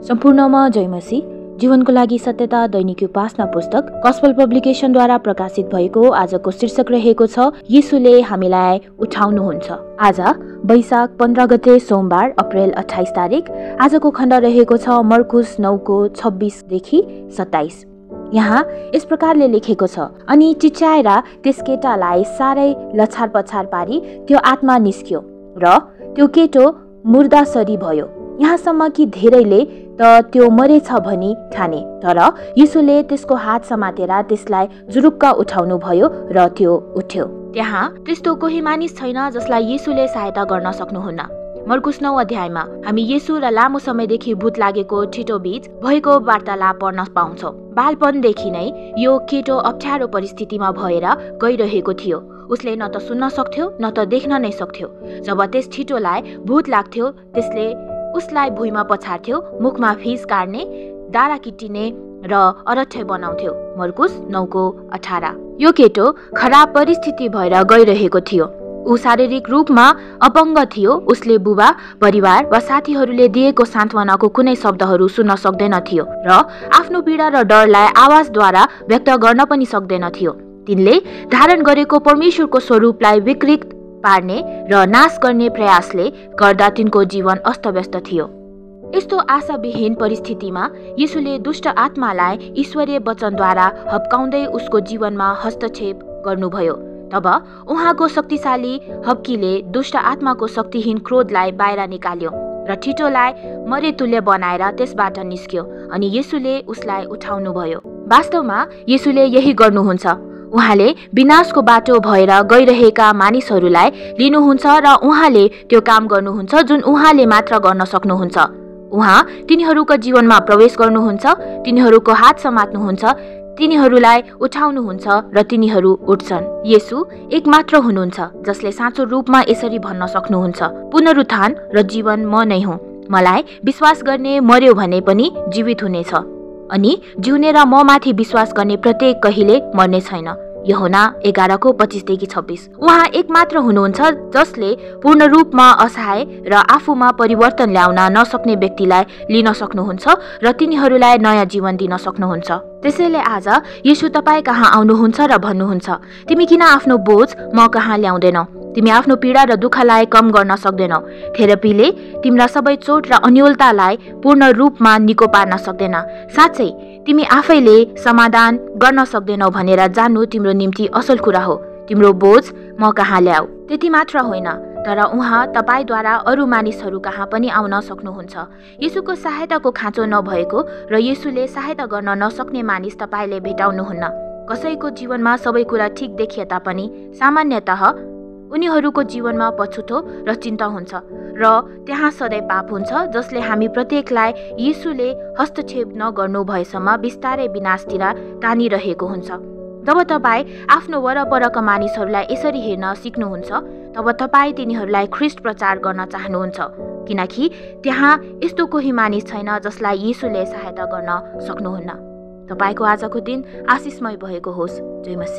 सम्पूर्णमा जय मसीह। जीवनको लागि सत्यता दैनिक उपासना पुस्तक गस्पल पब्लिकेशनद्वारा प्रकाशित भएको आजको शीर्षक रहेको छ येशूले हामीलाई उठाउनुहुन्छ। आज वैशाख 15 गते सोमबार अप्रेल 28 तारिक। आजको खण्ड रहेको छ मर्कुस 9:26 देखि 27। यहाँ यस प्रकारले लेखेको छ, अनि चिच्याएर त्यस केटालाई साह्रै लछार पछार पारी त्यो आत्मा निस्क्यो र त्यो केटो मुर्दासरी भयो। यहाँसम्म कि धेरैले त त्यो मरेछ भनी ठाने, तर येशूले त्यसको हात समातेर त्यसलाई जुरुक्क उठाउनु भयो र त्यो उठ्यो। त्यहाँ त्यस्तो कोही मानिस छैन जसलाई येशूले सहायता गर्न सक्नुहुन्न। मर्कुस 9 अध्यायमा हामी येशू र लामो समयदेखि भूत लागेको ठिटो बीच भएको वार्तालाप पढ्न पाउँछौँ। बालपनदेखि नै यो केटो अप्ठ्यारो परिस्थितिमा भएर गइरहेको थियो। उसले न त सुन्न सक्थ्यो न त देख्न नै सक्थ्यो। जब त्यस ठिटोलाई भूत लाग्थ्यो त्यसले उसलाई भुइँमा पछार्थ्यो, मुखमा फिस काट्ने, दारा किटिने र अरठ्ठै बनाउँथ्यो। मर्कुस 9:18। यो केटो खराब परिस्थिति भएर गइरहेको थियो। ऊ शारीरिक रूपमा अपङ्ग थियो। उसले बुबा, परिवार वा साथीहरूले दिएको सान्त्वनाको कुनै शब्दहरू सुन्न सक्दैन थियो र आफ्नो पीडा र डरलाई आवाजद्वारा व्यक्त गर्न पनि सक्दैन थियो। तिनले धारण गरेको परमेश्वरको स्वरूपलाई विकृत पार्ने र नाश गर्ने प्रयासले गर्दा तिनको जीवन अस्तव्यस्त थियो। यस्तो आशाविहीन परिस्थितिमा येशूले दुष्ट आत्मालाई ईश्वरीय वचनद्वारा हप्काउँदै उसको जीवनमा हस्तक्षेप गर्नुभयो। तब उहाँको शक्तिशाली हप्कीले दुष्ट आत्माको शक्तिहीन क्रोधलाई बाहिर निकाल्यो र ठिटोलाई मरेतुल्य बनाएर त्यसबाट निस्क्यो, अनि येशूले उसलाई उठाउनुभयो। वास्तवमा येशूले यही गर्नुहुन्छ। उहाँले विनाशको बाटो भएर गइरहेका मानिसहरूलाई लिनुहुन्छ र उहाँले त्यो काम गर्नुहुन्छ जुन उहाँले मात्र गर्न सक्नुहुन्छ। उहाँ तिनीहरूको जीवनमा प्रवेश गर्नुहुन्छ, तिनीहरूको हात समात्नुहुन्छ, तिनीहरूलाई उठाउनुहुन्छ र तिनीहरू उठ्छन्। येशू एकमात्र हुनुहुन्छ जसले साँचो रूपमा यसरी भन्न सक्नुहुन्छ, पुनरुत्थान र जीवन म नै हुँ। मलाई विश्वास गर्ने मर्यो भने पनि जीवित हुनेछ, अनि जिउने र म माथि विश्वास गर्ने प्रत्येक कहिले मर्ने छैन। यूहन्ना 11:25-26। उहाँ एकमात्र हुनुहुन्छ जसले पूर्ण रूपमा असहाय र आफूमा परिवर्तन ल्याउन नसक्ने व्यक्तिलाई लिन सक्नुहुन्छ र तिनीहरूलाई नयाँ जीवन दिन सक्नुहुन्छ। त्यसैले आज येशू तपाईँ कहाँ आउनुहुन्छ र भन्नुहुन्छ, तिमी किन आफ्नो बोझ म कहाँ ल्याउँदैनौ? तिमी आफ्नो पीडा र दुःखलाई कम गर्न सक्दैनौ। थेरापीले तिम्रा सबै चोट र अन्योलतालाई पूर्ण रूपमा निको पार्न सक्दैन। साँच्चै तिमी आफैले समाधान गर्न सक्दैनौ भनेर जान्नु तिम्रो निम्ति असल कुरा हो। तिम्रो बोझ म कहाँ ल्याऊ। त्यति मात्र होइन, तर उहाँ तपाईद्वारा अरू मानिसहरू कहाँ पनि आउन सक्नुहुन्छ। येशूको सहायताको खाँचो नभएको र येशूले सहायता गर्न नसक्ने मानिस तपाईले भेटाउनुहुन्न। कसैको जीवनमा सबै कुरा ठिक देखिए तापनि सामान्यतः उनीहरूको जीवनमा पछुतो र चिन्ता हुन्छ र त्यहाँ सधैँ पाप हुन्छ जसले हामी प्रत्येकलाई येशूले हस्तक्षेप नगर्नु भएसम्म बिस्तारै विनाशतिर तानिरहेको हुन्छ। जब तपाईँ आफ्नो वरपरका मानिसहरूलाई यसरी हेर्न सिक्नुहुन्छ तब तपाईँ तिनीहरूलाई ख्रीष्ट प्रचार गर्न चाहनुहुन्छ, किनकि त्यहाँ यस्तो कोही मानिस छैन जसलाई येशूले सहायता गर्न सक्नुहुन्न। तपाईको आजको दिन आशिषमय भएको होस्। जय मसीह।